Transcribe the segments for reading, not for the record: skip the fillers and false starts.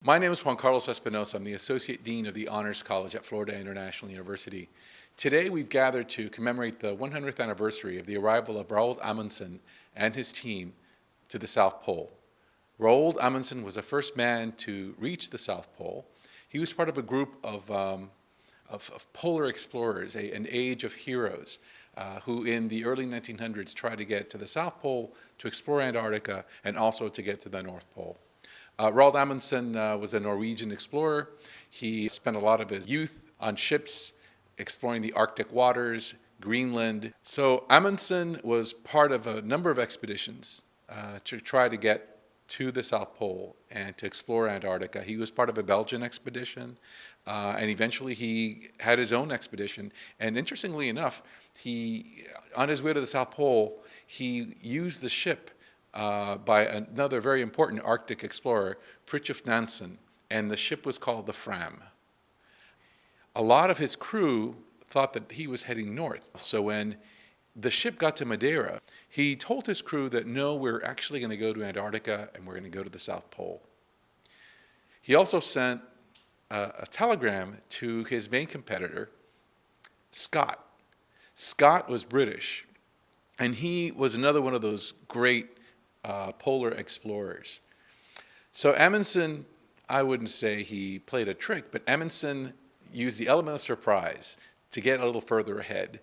My name is Juan Carlos Espinosa. I'm the Associate Dean of the Honors College at Florida International University. Today we've gathered to commemorate the 100th anniversary of the arrival of Roald Admundsen and his team to the South Pole. Roald Admundsen was the first man to reach the South Pole. He was part of a group of polar explorers, an age of heroes, who in the early 1900s tried to get to the South Pole, to explore Antarctica, and also to get to the North Pole. Roald Admundsen was a Norwegian explorer. He spent a lot of his youth on ships exploring the Arctic waters, Greenland. So Amundsen was part of a number of expeditions to try to get to the South Pole and to explore Antarctica. He was part of a Belgian expedition, and eventually he had his own expedition. And interestingly enough, on his way to the South Pole, he used the ship by another very important Arctic explorer, Fridtjof Nansen, and the ship was called the Fram. A lot of his crew thought that he was heading north. So when the ship got to Madeira, he told his crew that no, we're actually going to go to Antarctica and we're going to go to the South Pole. He also sent a telegram to his main competitor, Scott. Scott was British, and he was another one of those great polar explorers. So Amundsen, I wouldn't say he played a trick, but Amundsen used the element of surprise to get a little further ahead.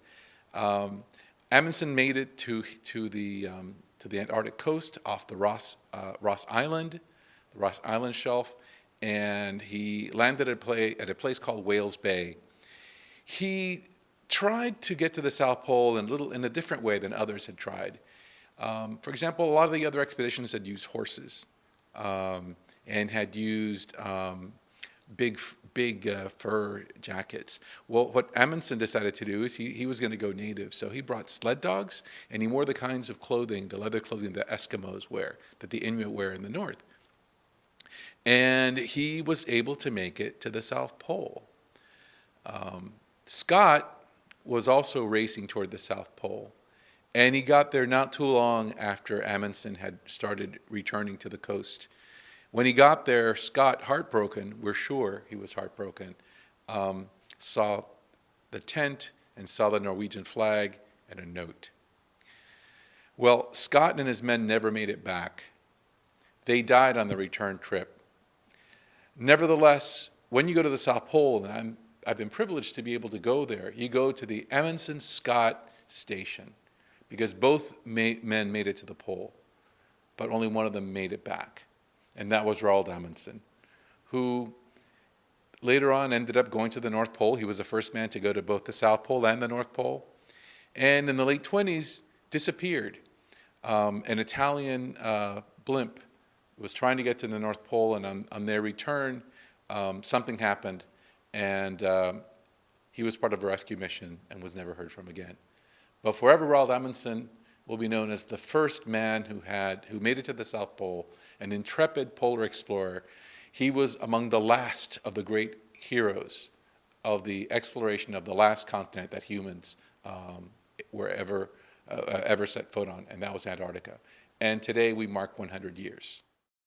Amundsen made it to the Antarctic coast off the Ross Island, the Ross Island shelf, and he landed at a place called Whales Bay. He tried to get to the South Pole in a different way than others had tried. For example, a lot of the other expeditions had used horses and had used big fur jackets. Well, what Amundsen decided to do is he was going to go native. So he brought sled dogs, and he wore the kinds of clothing, the leather clothing that Eskimos wear, that the Inuit wear in the north. And he was able to make it to the South Pole. Scott was also racing toward the South Pole. And he got there not too long after Amundsen had started returning to the coast. When he got there, Scott, heartbroken, we're sure he was heartbroken, saw the tent and saw the Norwegian flag and a note. Well, Scott and his men never made it back. They died on the return trip. Nevertheless, when you go to the South Pole, and I've been privileged to be able to go there, you go to the Amundsen-Scott station, because both men made it to the pole, but only one of them made it back. And that was Roald Admundsen, who later on ended up going to the North Pole. He was the first man to go to both the South Pole and the North Pole. And in the late 20s, disappeared. An Italian blimp was trying to get to the North Pole, and on their return, something happened, and he was part of a rescue mission and was never heard from again. But forever, Roald Admundsen will be known as the first man who made it to the South Pole, an intrepid polar explorer. He was among the last of the great heroes of the exploration of the last continent that humans were ever set foot on, and that was Antarctica. And today we mark 100 years.